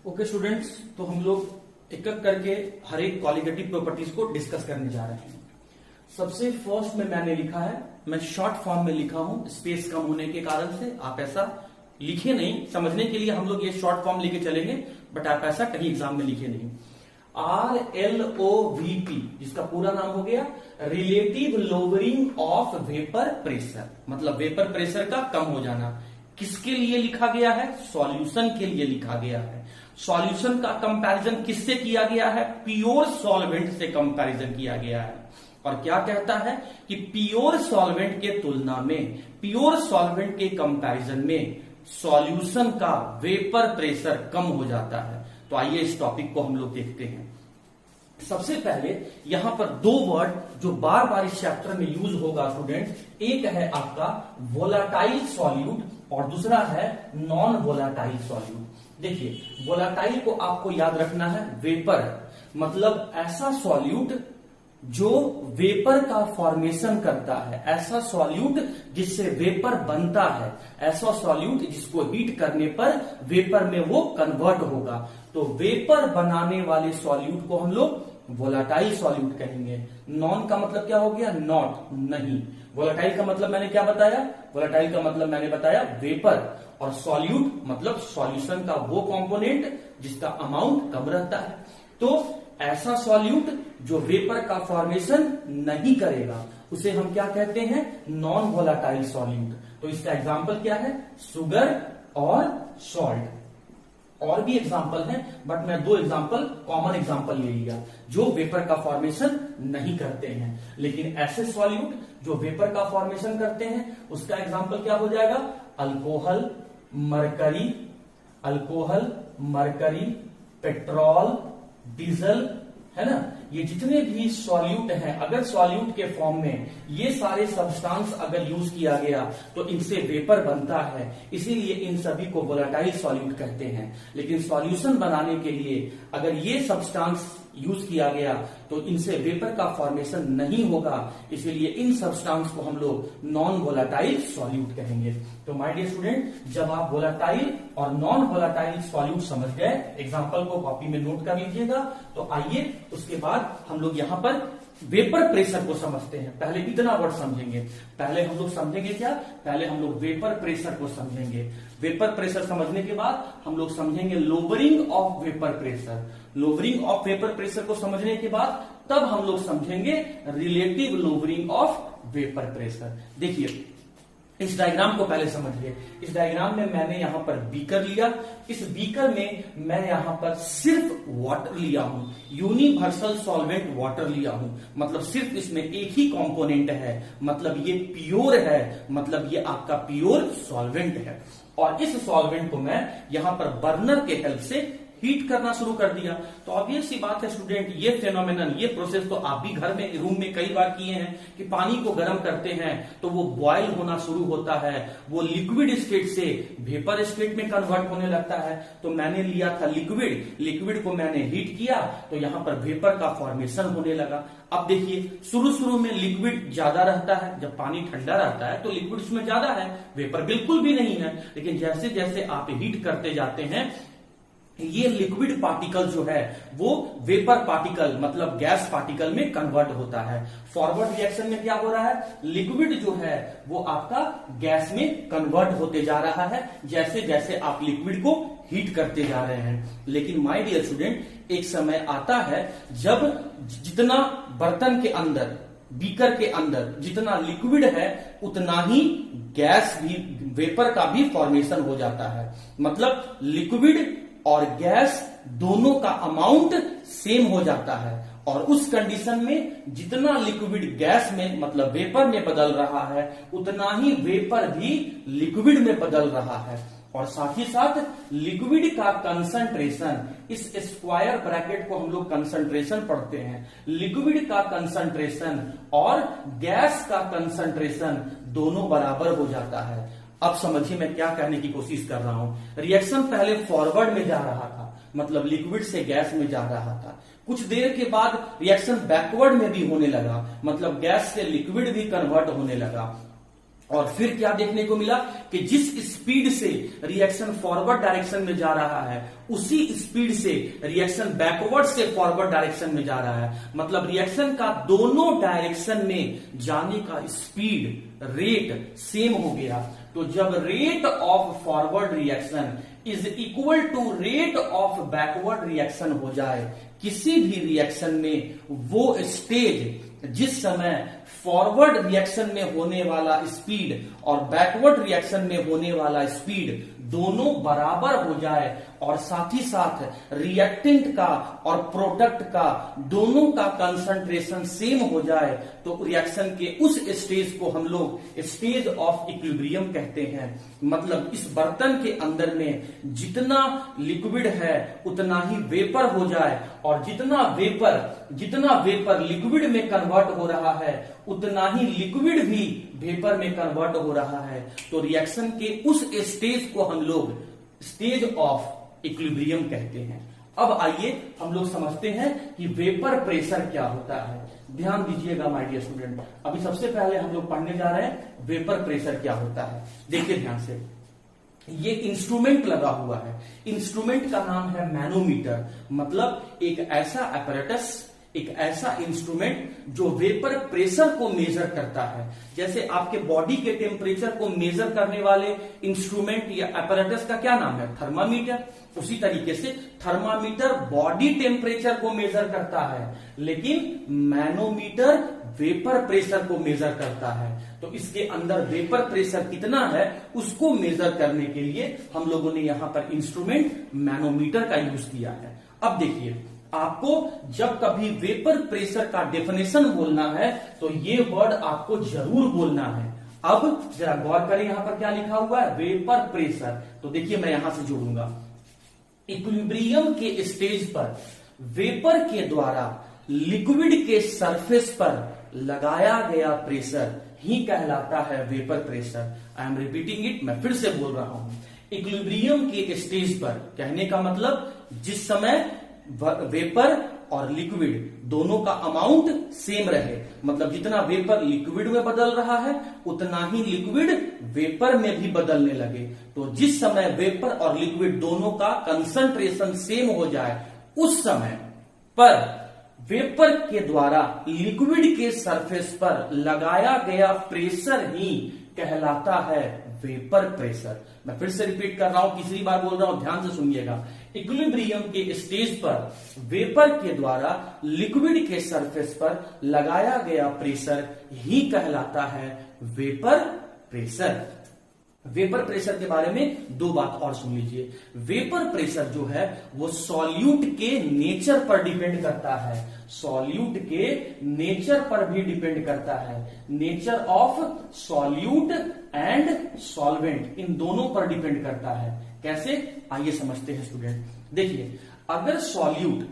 Okay students, तो हम लोग एक एक करके हर एक क्वालिटेटिव प्रॉपर्टीज को डिस्कस करने जा रहे हैं। सबसे फर्स्ट में मैंने लिखा है, मैं शॉर्ट फॉर्म में लिखा हूं स्पेस कम होने के कारण से। आप ऐसा लिखे नहीं, समझने के लिए हम लोग ये शॉर्ट फॉर्म लेके चलेंगे, बट आप ऐसा कहीं एग्जाम में लिखे नहीं। RLOVP जिसका पूरा नाम हो गया relative lowering of vapour pressure, मतलब वेपर प्रेशर का कम हो जाना। किसके लिए लिखा गया है? सॉल्यूशन के लिए लिखा गया है। सॉल्यूशन का कंपैरिजन किससे किया गया है? प्योर सॉल्वेंट से कंपैरिजन किया गया है। और क्या कहता है कि प्योर सॉल्वेंट के तुलना में, प्योर सॉल्वेंट के कंपैरिजन में सॉल्यूशन का वेपर प्रेशर कम हो जाता है। तो आइए इस टॉपिक को हम लोग देखते हैं। सबसे पहले यहां पर दो वर्ड जो बार बार इस चैप्टर में यूज होगा स्टूडेंट, एक है आपका वोलाटाइल सॉल्यूट और दूसरा है नॉन वोलाटाइल सॉल्यूट। देखिए, वोलाटाइल को आपको याद रखना है वेपर, मतलब ऐसा सॉल्यूट जो वेपर का फॉर्मेशन करता है, ऐसा सॉल्यूट जिससे वेपर बनता है, ऐसा सॉल्यूट जिसको हीट करने पर वेपर में वो कन्वर्ट होगा। तो वेपर बनाने वाले सॉल्यूट को हम लोग वोलाटाइल सॉल्यूट कहेंगे। नॉन का मतलब क्या हो गया? नॉट, नहीं। वोलाटाइल का मतलब मैंने क्या बताया? वोलाटाइल का मतलब मैंने बताया वेपर, और सॉल्यूट मतलब सॉल्यूशन का वो कंपोनेंट जिसका अमाउंट कम रहता है। तो ऐसा सॉल्यूट जो वेपर का फॉर्मेशन नहीं करेगा उसे हम क्या कहते हैं? Non volatile solute. तो इसका एग्जांपल क्या है? शुगर और सॉल्ट। और भी एग्जांपल हैं, बट मैं दो एग्जांपल, कॉमन एग्जांपल ले लिया जो वेपर का फॉर्मेशन नहीं करते हैं। लेकिन ऐसे सॉल्यूट जो वेपर का फॉर्मेशन करते हैं उसका एग्जांपल क्या हो जाएगा? Alcohol, mercury, alcohol, mercury, petrol, diesel, है ना। ये जितने भी सॉल्यूट हैं, अगर सॉल्यूट के फॉर्म में ये सारे सब्सटेंस अगर यूज किया गया तो इनसे वेपर बनता है, इसीलिए इन सभी को वोलाटाइल सॉल्यूट कहते हैं। लेकिन सॉल्यूशन बनाने के लिए अगर ये सब्सटेंस यूज किया गया तो इनसे वेपर का फॉर्मेशन नहीं होगा, इसीलिए इन सब्सटेंस को हम लोग नॉन वोलाटाइल सॉल्यूट कहेंगे। तो माय डियर स्टूडेंट, जब आप वोलाटाइल और नॉन वोलाटाइल सॉल्यूट समझ गए, एग्जांपल को कॉपी में नोट कर लीजिएगा। तो आइए उसके बाद हम लोग यहां पर वेपर प्रेशर को समझते हैं। पहले इतना वर्ड समझेंगे, पहले हम लोग समझेंगे क्या? पहले हम लोग वेपर प्रेशर को समझेंगे। वेपर प्रेशर समझने के बाद हम लोग समझेंगे lowering of vapour pressure. Lowering of vapour pressure को समझने के बाद तब हम लोग समझेंगे relative lowering of vapour pressure. देखिए, इस डायग्राम को पहले समझिए। इस डायग्राम में मैंने यहां पर बीकर लिया, इस बीकर में मैं यहां पर सिर्फ वाटर लिया हूं, यूनिवर्सल सॉल्वेंट वाटर लिया हूं, मतलब सिर्फ इसमें एक ही कंपोनेंट है, मतलब ये प्योर है, मतलब ये आपका प्योर सॉल्वेंट है। और इस सॉल्वेंट को मैं यहां पर बर्नर के हेल्प से हीट करना शुरू कर दिया। तो ऑब्वियस सी बात है स्टूडेंट, ये फेनोमेनन, ये प्रोसेस तो आप भी घर में, रूम में कई बार किए हैं कि पानी को गर्म करते हैं तो वो बॉयल होना शुरू होता है, वो लिक्विड स्टेट से वेपर स्टेट में कन्वर्ट होने लगता है। तो मैंने लिया था लिक्विड, लिक्विड को मैंने हीट किया तो यहां पर वेपर का फॉर्मेशन होने लगा। अब देखिए, शुरू में लिक्विड ज्यादा रहता है, जब पानी ठंडा रहता है तो लिक्विड उसमें ज्यादा है, वेपर बिल्कुल भी नहीं है। लेकिन जैसे जैसे आप हीट करते जाते हैं, ये लिक्विड पार्टिकल जो है वो वेपर पार्टिकल मतलब गैस पार्टिकल में कन्वर्ट होता है। फॉरवर्ड रिएक्शन में क्या हो रहा है? लिक्विड जो है वो आपका गैस में कन्वर्ट होते जा रहा है जैसे जैसे आप लिक्विड को हीट करते जा रहे हैं। लेकिन माय डियर स्टूडेंट, एक समय आता है जब जितना बर्तन के अंदर, बीकर के अंदर जितना लिक्विड है उतना ही गैस भी, वेपर का भी फॉर्मेशन हो जाता है। मतलब लिक्विड और गैस दोनों का अमाउंट सेम हो जाता है, और उस कंडीशन में जितना लिक्विड गैस में मतलब वेपर में बदल रहा है उतना ही वेपर भी लिक्विड में बदल रहा है। और साथ ही साथ लिक्विड का कंसंट्रेशन, इस स्क्वायर ब्रैकेट को हम लोग कंसंट्रेशन पढ़ते हैं, लिक्विड का कंसंट्रेशन और गैस का कंसंट्रेशन दोनों बराबर हो जाता है। अब समझिए मैं क्या कहने की कोशिश कर रहा हूं। रिएक्शन पहले फॉरवर्ड में जा रहा था, मतलब लिक्विड से गैस में जा रहा था। कुछ देर के बाद रिएक्शन बैकवर्ड में भी होने लगा, मतलब गैस से लिक्विड भी कन्वर्ट होने लगा। और फिर क्या देखने को मिला कि जिस स्पीड से रिएक्शन फॉरवर्ड डायरेक्शन में जा रहा है उसी स्पीड से रिएक्शन बैकवर्ड से फॉरवर्ड डायरेक्शन में जा रहा है। मतलब रिएक्शन का दोनों डायरेक्शन में जाने का स्पीड रेट सेम हो गया। तो जब rate of forward reaction is equal to rate of backward reaction हो जाए किसी भी रिएक्शन में, वो स्टेज जिस समय फॉरवर्ड रिएक्शन में होने वाला स्पीड और बैकवर्ड रिएक्शन में होने वाला स्पीड दोनों बराबर हो जाए और साथ ही साथ रिएक्टेंट का और प्रोडक्ट का दोनों का कंसंट्रेशन सेम हो जाए तो रिएक्शन के उस स्टेज को हम लोग स्टेज ऑफ इक्विलिब्रियम कहते हैं। मतलब इस बर्तन के अंदर में जितना लिक्विड है उतना ही वेपर हो जाए और जितना वेपर लिक्विड में कन्वर्ट हो रहा है उतना ही लिक्विड भी वेपर में कन्वर्ट हो रहा है। तो रिएक्शन के उस स्टेज को हम लोग स्टेज ऑफ इक्विलिब्रियम कहते हैं। अब आइए हम लोग समझते हैं कि वेपर प्रेशर क्या होता है। ध्यान दीजिएगा माय डियर स्टूडेंट, अभी सबसे पहले हम लोग पढ़ने जा रहे हैं वेपर प्रेशर क्या होता है। देखिए ध्यान से, ये इंस्ट्रूमेंट लगा हुआ है, इंस्ट्रूमेंट का नाम है मैनोमीटर। मतलब एक ऐसा apparatus, एक ऐसा इंस्ट्रूमेंट जो वेपर प्रेशर को मेजर करता है। जैसे आपके बॉडी के टेम्परेचर को मेजर करने वाले इंस्ट्रूमेंट या apparatus का क्या नाम है? थर्मामीटर। उसी तरीके से थर्मामीटर बॉडी टेम्परेचर को मेजर करता है, लेकिन मैनोमीटर वेपर प्रेशर को मेजर करता है। तो इसके अंदर वेपर प्रेशर कितना है उसको मेजर करने के लिए हम लोगों ने यहां पर इंस्ट्रूमेंट मैनोमीटर का यूज किया है। अब देखिए, आपको जब कभी वेपर प्रेशर का डेफिनेशन बोलना है तो ये वर्ड आपको जरूर बोलना है। अब जरा गौर करें, यहां पर क्या लिखा हुआ है? Vapour pressure. तो देखिए मैं यहां से जोड़ूंगा, इक्विलिब्रियम के स्टेज पर वेपर के द्वारा लिक्विड के सरफेस पर लगाया गया प्रेशर ही कहलाता है vapour pressure. I am repeating it, मैं फिर से बोल रहा हूं। इक्विलिब्रियम के स्टेज पर, कहने का मतलब जिस समय वेपर और लिक्विड दोनों का अमाउंट सेम रहे, मतलब जितना वेपर लिक्विड में बदल रहा है उतना ही लिक्विड वेपर में भी बदलने लगे। तो जिस समय वेपर और लिक्विड दोनों का कंसंट्रेशन सेम हो जाए उस समय पर वेपर के द्वारा लिक्विड के सरफेस पर लगाया गया प्रेशर ही कहलाता है वेपर प्रेशर। मैं फिर से रिपीट कर रहा हूं, तीसरी बार बोल रहा हूं, ध्यान से सुनिएगा। इक्विलिब्रियम के स्टेज पर वेपर के द्वारा लिक्विड के सरफेस पर लगाया गया प्रेशर ही कहलाता है वेपर प्रेशर। वेपर प्रेशर के बारे में दो बात और सुन लीजिए। वेपर प्रेशर जो है वो सॉल्यूट के नेचर पर डिपेंड करता है, सॉल्यूट के नेचर पर भी डिपेंड करता है। Nature of solute and solvent, इन दोनों पर डिपेंड करता है। कैसे? आइए समझते हैं स्टूडेंट। देखिए, अगर सॉल्यूट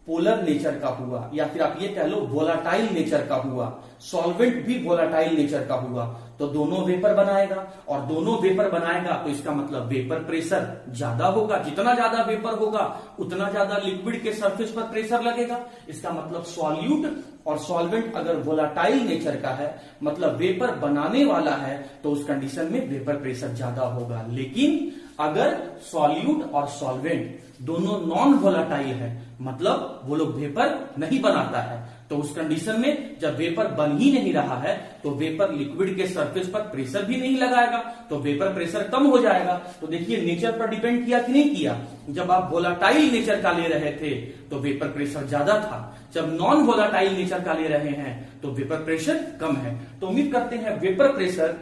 पोलर नेचर का हुआ या फिर आप ये कह लो वोलाटाइल नेचर का हुआ, सॉल्वेंट भी वोलाटाइल नेचर का हुआ, तो दोनों वेपर बनाएगा और दोनों वेपर बनाएगा तो इसका मतलब वेपर प्रेशर ज्यादा होगा। जितना ज्यादा वेपर होगा उतना ज्यादा लिक्विड के सरफेस पर प्रेशर लगेगा। इसका मतलब सॉल्यूट और सॉल्वेंट अगर वोलाटाइल नेचर का है, मतलब वेपर बनाने वाला है, तो उस कंडीशन में वेपर प्रेशर ज्यादा होगा। लेकिन अगर सॉल्यूट और सॉल्वेंट दोनों नॉन वोलाटाइल है, मतलब वो लोग वेपर नहीं बनाता है, तो उस कंडीशन में जब वेपर बन ही नहीं रहा है तो वेपर लिक्विड के सरफेस पर प्रेशर भी नहीं लगाएगा, तो वेपर प्रेशर कम हो जाएगा। तो देखिए नेचर पर डिपेंड किया कि नहीं किया। जब आप वोलाटाइल नेचर का ले रहे थे तो वेपर प्रेशर ज्यादा था, जब नॉन वोलाटाइल नेचर का ले रहे हैं तो वेपर प्रेशर कम है। तो उम्मीद करते हैं वेपर प्रेशर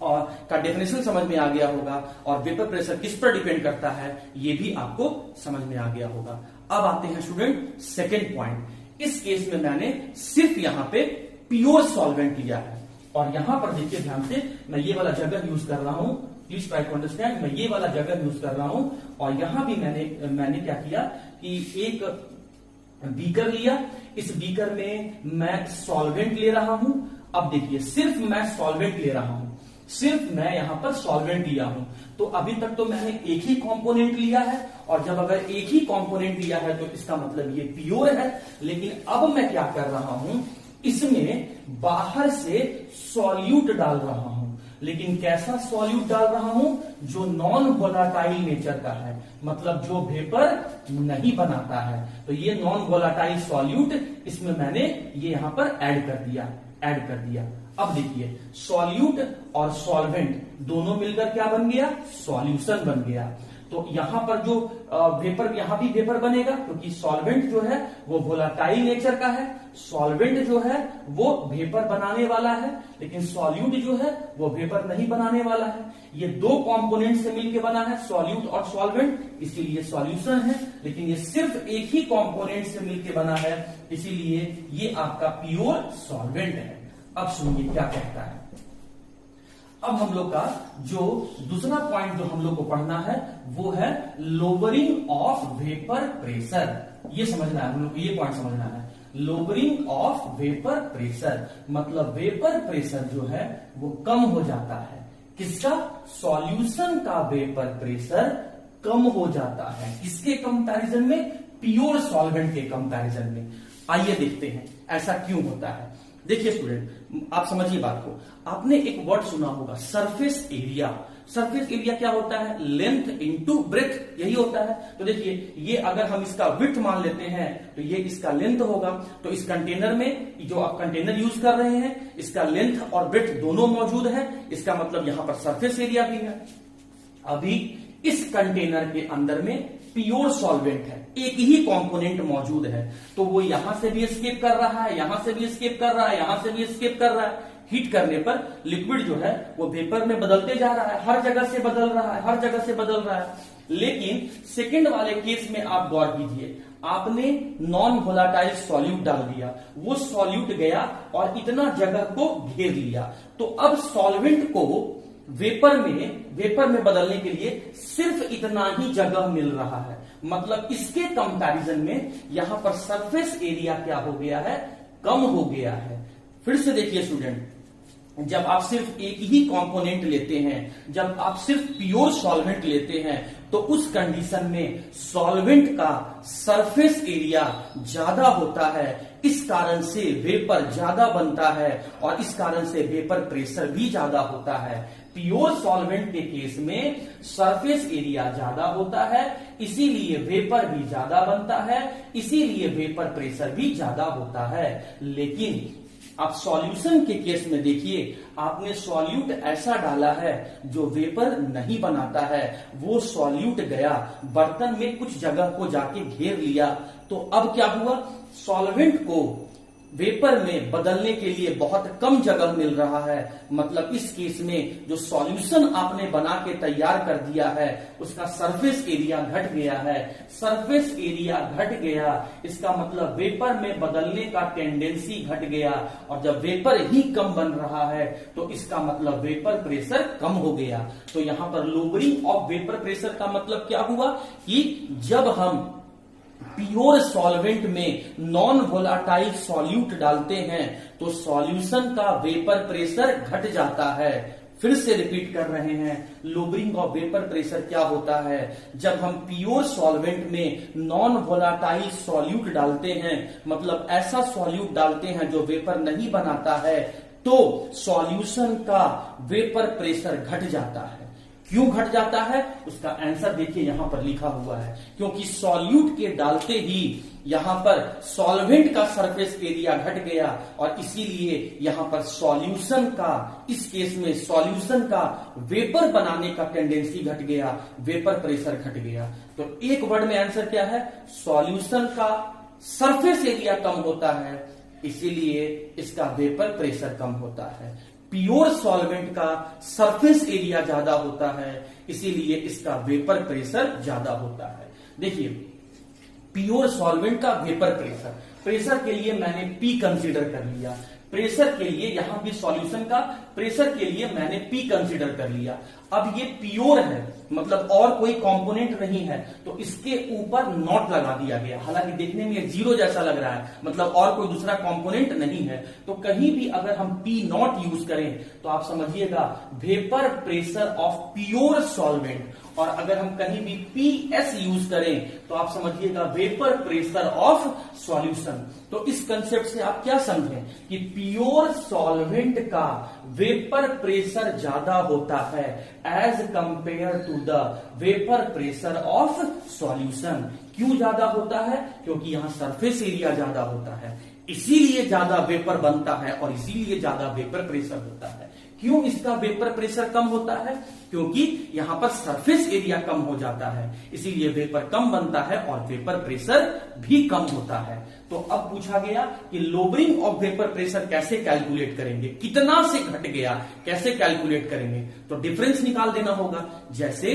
और का डेफिनेशन समझ में आ गया होगा और वेपर प्रेशर किस पर डिपेंड करता है ये भी आपको समझ में आ गया होगा। अब आते हैं स्टूडेंट सेकेंड पॉइंट। इस केस में मैंने सिर्फ यहां पे प्योर सॉल्वेंट लिया है और यहां पर देखिए ध्यान से, मैं ये वाला जगह यूज कर रहा हूं, प्लीज ट्राई टू अंडरस्टैंड। मैं ये वाला जगह यूज कर रहा हूं और यहां भी मैंने क्या किया कि एक बीकर लिया, इस बीकर में मैं सॉल्वेंट ले रहा हूं। अब देखिए सिर्फ मैं सॉल्वेंट ले रहा हूं, सिर्फ मैं यहां पर सॉल्वेंट लिया हूं। तो अभी तक तो मैंने एक ही कंपोनेंट लिया है और जब अगर एक ही कंपोनेंट लिया है तो इसका मतलब ये प्योर है। लेकिन अब मैं क्या कर रहा हूं, इसमें बाहर से सॉल्यूट डाल रहा हूं, लेकिन कैसा सॉल्यूट डाल रहा हूं? जो नॉन वोलाटाइल नेचर का है, मतलब जो वेपर नहीं बनाता है। तो ये नॉन वोलाटाइल सॉल्यूट इसमें मैंने ये यहां पर ऐड कर दिया। अब देखिए, सॉल्यूट और सॉल्वेंट दोनों मिलकर क्या बन गया? सॉल्यूशन बन गया। तो यहां पर जो वेपर, यहां भी वेपर बनेगा, क्योंकि सॉल्वेंट जो है वो वोलाटाइल नेचर का है, सॉल्वेंट जो है वो वेपर बनाने वाला है, लेकिन सॉल्यूट जो है वो वेपर नहीं बनाने वाला है। ये दो कंपोनेंट से मिलकर बना है, सॉल्यूट और सॉल्वेंट, इसीलिए सॉल्यूशन है। लेकिन ये सिर्फ एक ही कंपोनेंट से मिलकर बना है, इसीलिए ये आपका प्योर सॉल्वेंट है। अब सुनिए क्या कहता है। अब हम लोग का जो दूसरा पॉइंट जो हम लोग को पढ़ना है वो है लोअरिंग ऑफ वेपर प्रेशर। ये समझना है हम लोग को, ये पॉइंट समझना है। लोअरिंग ऑफ वेपर प्रेशर मतलब वेपर प्रेशर जो है वो कम हो जाता है। किसका? सॉल्यूशन का वेपर प्रेशर कम हो जाता है। किसके कंपैरिजन में? प्योर सॉल्वेंट के कंपैरिजन में। आइए देखते हैं ऐसा क्यों होता है। देखिए स्टूडेंट, आप समझिए बात को। आपने एक वर्ड सुना होगा, सरफेस एरिया। सरफेस एरिया क्या होता है? लेंथ इनटू ब्रेथ, यही होता है। तो देखिए, ये अगर हम इसका विड्थ मान लेते हैं तो ये इसका लेंथ होगा। तो इस कंटेनर में जो आप कंटेनर यूज कर रहे हैं, इसका लेंथ और ब्रेथ दोनों मौजूद है। इसका मतलब यहां पर सरफेस एरिया भी है। अभी इस कंटेनर के अंदर में प्योर सॉल्वेंट है, एक ही कंपोनेंट मौजूद है, तो वो यहां से भी एस्केप कर रहा है, यहां से भी एस्केप कर रहा है, यहां से भी एस्केप कर रहा है। हीट करने पर लिक्विड जो है वो वेपर में बदलते जा रहा है, हर जगह से बदल रहा है, हर जगह से बदल रहा है। लेकिन सेकंड वाले केस में आप गौर कीजिए, आपने नॉन वोलाटाइल सॉल्यूट डाल दिया, वो सॉल्यूट गया और इतना जगह को घेर लिया। तो अब सॉल्वेंट को वेपर में बदलने के लिए सिर्फ इतना ही जगह मिल रहा है। मतलब इसके कंपैरिजन में यहां पर सरफेस एरिया क्या हो गया है? कम हो गया है। फिर से देखिए स्टूडेंट, जब आप सिर्फ एक ही कंपोनेंट लेते हैं, जब आप सिर्फ प्योर सॉल्वेंट लेते हैं, तो उस कंडीशन में सॉल्वेंट का सरफेस एरिया ज्यादा होता है। इस कारण से वेपर ज्यादा बनता है और इस कारण से वेपर प्रेशर भी ज्यादा होता है। प्योर सॉल्वेंट के केस में सरफेस एरिया ज्यादा होता है, इसीलिए वेपर भी ज्यादा बनता है, इसीलिए वेपर प्रेशर भी ज्यादा होता है। लेकिन आप सॉल्यूशन के केस में देखिए, आपने सॉल्यूट ऐसा डाला है जो वेपर नहीं बनाता है। वो सॉल्यूट गया, बर्तन में कुछ जगह को जाके घेर लिया, तो अब क्या हुआ? सॉल्वेंट को वेपर में बदलने के लिए बहुत कम जगह मिल रहा है। मतलब इस केस में जो सॉल्यूशन आपने बना के तैयार कर दिया है उसका सरफेस एरिया घट गया है। सरफेस एरिया घट गया, इसका मतलब वेपर में बदलने का टेंडेंसी घट गया, और जब वेपर ही कम बन रहा है तो इसका मतलब वेपर प्रेशर कम हो गया। तो यहां पर लोअरिंग ऑफ वेपर प्रेशर का मतलब क्या हुआ कि जब हम प्योर सॉल्वेंट में नॉन वोलाटाइल सॉल्यूट डालते हैं तो सॉल्यूशन का वेपर प्रेशर घट जाता है। फिर से रिपीट कर रहे हैं, लोअरिंग ऑफ वेपर प्रेशर क्या होता है? जब हम प्योर सॉल्वेंट में नॉन वोलाटाइल सॉल्यूट डालते हैं, मतलब ऐसा सॉल्यूट डालते हैं जो वेपर नहीं बनाता है, तो सॉल्यूशन का वेपर प्रेशर घट जाता है। क्यों घट जाता है? उसका आंसर देखिए यहां पर लिखा हुआ है, क्योंकि सॉल्यूट के डालते ही यहां पर सॉल्वेंट का सरफेस एरिया घट गया और इसीलिए यहां पर सॉल्यूशन का, इस केस में सॉल्यूशन का वेपर बनाने का टेंडेंसी घट गया, वेपर प्रेशर घट गया। तो एक वर्ड में आंसर क्या है? सॉल्यूशन का सरफेस एरिया कम होता है, इसीलिए इसका वेपर प्रेशर कम होता है। प्योर सॉल्वेंट का सरफेस एरिया ज्यादा होता है, इसीलिए इसका वेपर प्रेशर ज्यादा होता है। देखिए, प्योर सॉल्वेंट का वेपर प्रेशर के लिए मैंने P कंसीडर कर लिया। प्रेशर के लिए यहां भी सॉल्यूशन का प्रेशर के लिए मैंने P कंसीडर कर लिया। अब ये प्योर है, मतलब और कोई कंपोनेंट नहीं है, तो इसके ऊपर नॉट लगा दिया गया। हालांकि देखने में जीरो जैसा लग रहा है, मतलब और कोई दूसरा कंपोनेंट नहीं है। तो कहीं भी अगर हम पी नॉट यूज करें तो आप समझिएगा vapour pressure of pure solvent, और अगर हम कहीं भी पीएस यूज करें तो आप समझिएगा वेपर प्रेशर ऑफ सॉल्यूशन। तो इस कंसेप्ट से आप क्या समझें कि प्योर सॉल्वेंट का वेपर प्रेशर ज्यादा होता है as compared to the vapour pressure of solution. क्यों ज्यादा होता है? क्योंकि यहां सरफेस एरिया ज्यादा होता है, इसीलिए ज्यादा वेपर बनता है और इसीलिए ज्यादा वेपर प्रेशर होता है। क्यों इसका वेपर प्रेशर कम होता है? क्योंकि यहां पर सरफेस एरिया कम हो जाता है, इसीलिए वेपर कम बनता है और वेपर प्रेशर भी कम होता है। तो अब पूछा गया कि लोअरिंग ऑफ वेपर प्रेशर कैसे कैलकुलेट करेंगे, कितना से घट गया, कैसे कैलकुलेट करेंगे? तो डिफरेंस निकाल देना होगा। जैसे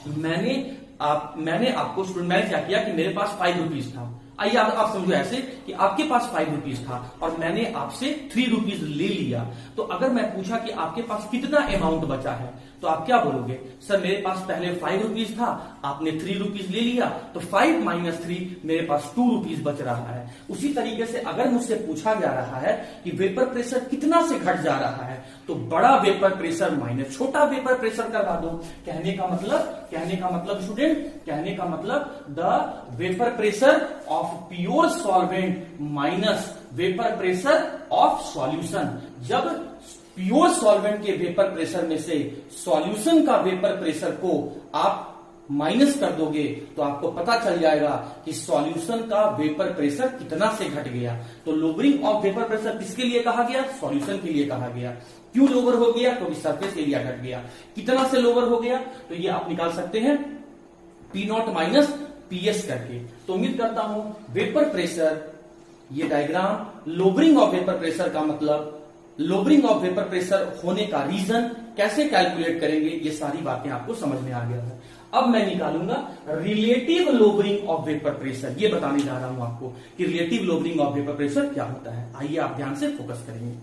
मैंने आपको स्टूडेंट, मैंने क्या किया कि मेरे पास 5 रुपीज था। आइए आप समझो ऐसे कि आपके पास 5 रुपीज था और मैंने आपसे 3 रुपीज ले लिया। तो अगर मैं पूछा कि आपके पास कितना अमाउंट बचा है, तो आप क्या बोलोगे? सर मेरे पास पहले 5 रुपीज था, आपने 3 रुपीज ले लिया, तो 5 माइनस 3 मेरे पास 2 रुपीज बच रहा है। उसी तरीके से अगर मुझसे पूछा जा रहा है कि वेपर प्रेशर कितना से घट जा रहा है, तो बड़ा वेपर प्रेशर माइनस छोटा वेपर प्रेशर करवा दो। कहने का मतलब स्टूडेंट, कहने का मतलब the vapour pressure of pure solvent minus vapour pressure of solution. जब प्योर सॉल्वेंट के वेपर प्रेशर में से सॉल्यूशन का वेपर प्रेशर को आप माइनस कर दोगे तो आपको पता चल जाएगा कि सॉल्यूशन का वेपर प्रेशर कितना से घट गया। तो लोअरिंग ऑफ वेपर प्रेशर किसके लिए कहा गया? सॉल्यूशन के लिए कहा गया। क्यों लोअर हो गया? क्योंकि सरफेस एरिया घट गया। कितना से लोअर हो गया? तो ये आप निकाल सकते हैं पी नॉट माइनस पीएस करके। तो उम्मीद करता हूं वेपर प्रेशर, ये diagram lowering of vapour pressure का मतलब, लोअरिंग ऑफ वेपर प्रेशर होने का रीजन, कैसे कैलकुलेट करेंगे, ये सारी बातें आपको समझ में आ गया है। अब मैं निकालूंगा relative lowering of vapour pressure. ये बताने जा रहा हूं आपको कि relative lowering of vapour pressure क्या होता है। आइए आप ध्यान से फोकस करेंगे।